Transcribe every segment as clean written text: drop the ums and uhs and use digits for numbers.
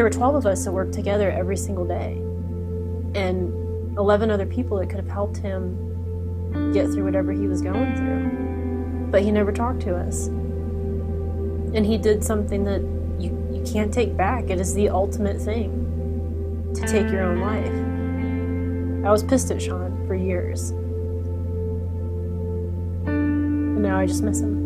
There were 12 of us that worked together every single day, and 11 other people that could have helped him get through whatever he was going through. But he never talked to us. And he did something that you can't take back. It is the ultimate thing, to take your own life. I was pissed at Sean for years. And now I just miss him.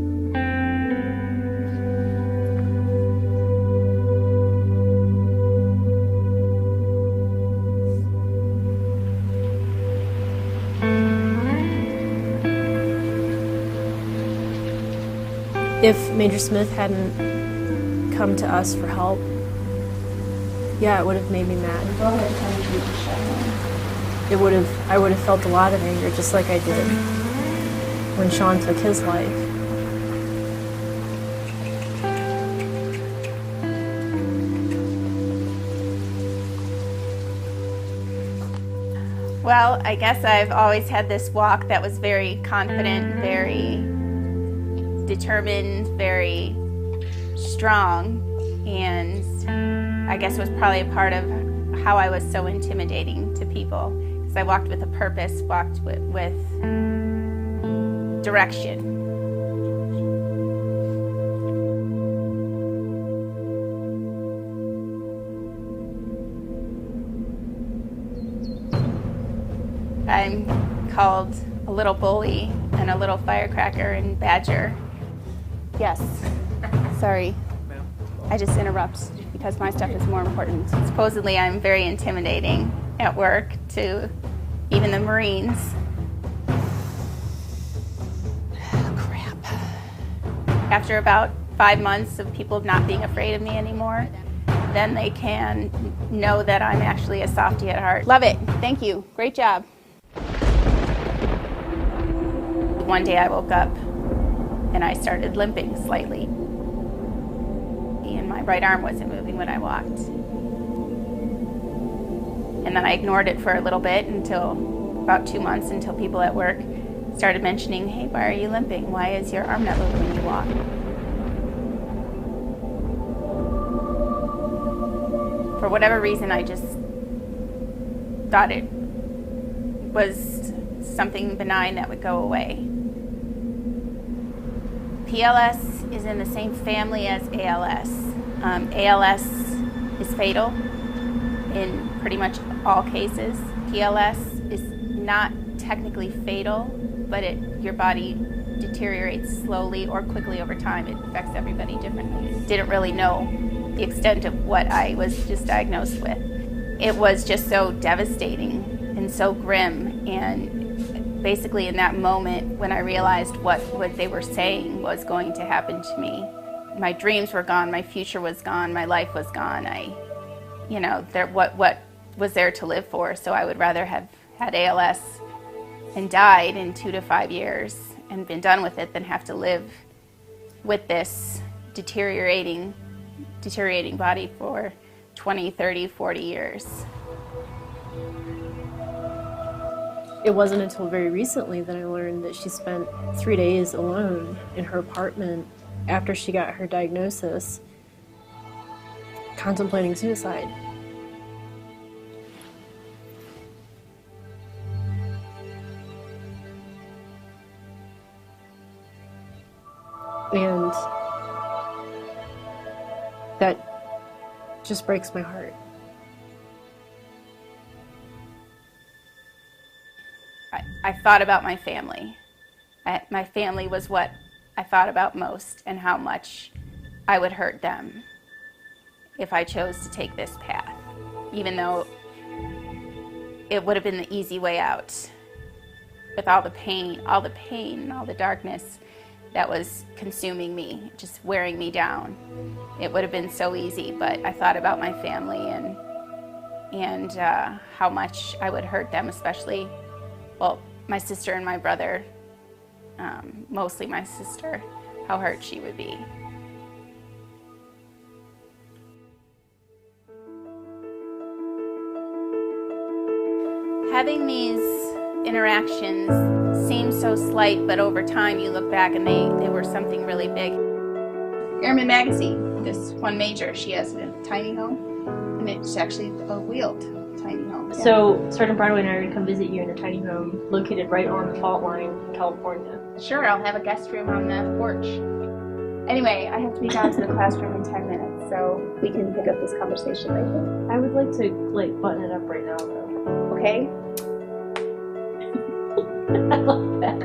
If Major Smith hadn't come to us for help, yeah, it would have made me mad. I would have felt a lot of anger, just like I did when Sean took his life. Well, I guess I've always had this walk that was very confident, very determined, very strong, and I guess was probably a part of how I was so intimidating to people, because I walked with a purpose, walked with direction. I'm called a little bully and a little firecracker and badger. Yes. Sorry. I just interrupt because my stuff is more important. Supposedly I'm very intimidating at work to even the Marines. Oh, crap. After about 5 months of people not being afraid of me anymore, then they can know that I'm actually a softie at heart. Love it. Thank you. Great job. One day I woke up and I started limping slightly. And my right arm wasn't moving when I walked. And then I ignored it for a little bit until about 2 months, until people at work started mentioning, hey, why are you limping? Why is your arm not moving when you walk? For whatever reason, I just thought it was something benign that would go away. PLS is in the same family as ALS. ALS is fatal in pretty much all cases. PLS is not technically fatal, but your body deteriorates slowly or quickly over time. It affects everybody differently. Didn't really know the extent of what I was just diagnosed with. It was just so devastating and so grim, and basically in that moment when I realized what they were saying was going to happen to me, my dreams were gone, my future was gone, my life was gone. What was there to live for? So I would rather have had ALS and died in 2 to 5 years and been done with it than have to live with this deteriorating body for 20, 30, 40 years. It wasn't until very recently that I learned that she spent 3 days alone in her apartment after she got her diagnosis, contemplating suicide. And that just breaks my heart. I thought about my family. My family was what I thought about most, and how much I would hurt them if I chose to take this path, even though it would have been the easy way out. With all the pain and all the darkness that was consuming me, just wearing me down. It would have been so easy, but I thought about my family and how much I would hurt them, especially, well, my sister and my brother, mostly my sister, how hurt she would be. Having these interactions seem so slight, but over time you look back and they were something really big. Airman Magazine, this one major, she has a tiny home. It's actually a wheeled tiny home. Yeah. So Sergeant Broadway and I are going to come visit you in a tiny home located right on the fault line in California. Sure, I'll have a guest room on the porch. Anyway, I have to be down to the classroom in 10 minutes, so we can pick up this conversation later. I would like to button it up right now, though. Okay? I like that.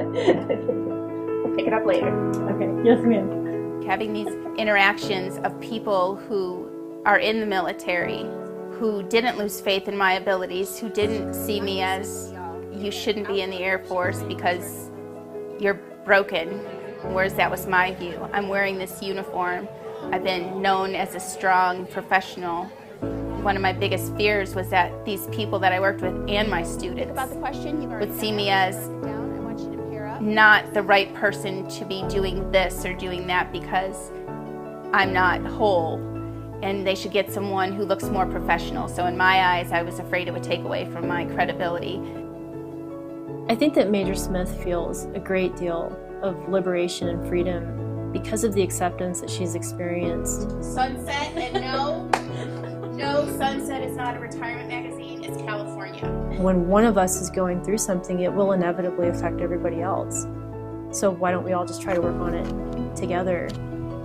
We'll pick it up later. Okay. Yes, ma'am. Having these interactions of people who are in the military, who didn't lose faith in my abilities, who didn't see me as, you shouldn't be in the Air Force because you're broken, whereas that was my view. I'm wearing this uniform. I've been known as a strong professional. One of my biggest fears was that these people that I worked with and my students would see me as not the right person to be doing this or doing that because I'm not whole, and they should get someone who looks more professional. So in my eyes, I was afraid it would take away from my credibility. I think that Major Smith feels a great deal of liberation and freedom because of the acceptance that she's experienced. Sunset, and no, Sunset is not a retirement magazine, it's California. When one of us is going through something, it will inevitably affect everybody else. So why don't we all just try to work on it together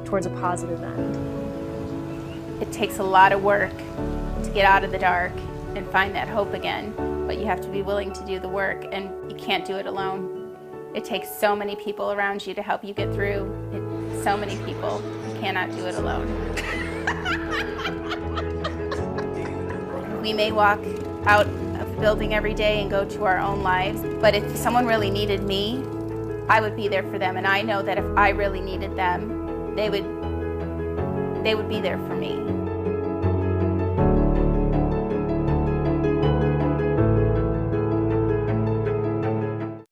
towards a positive end? It takes a lot of work to get out of the dark and find that hope again, but you have to be willing to do the work, and you can't do it alone. It takes so many people around you to help you get through. So many people. You cannot do it alone. We may walk out of the building every day and go to our own lives, but if someone really needed me, I would be there for them, and I know that if I really needed them, they would be there for me.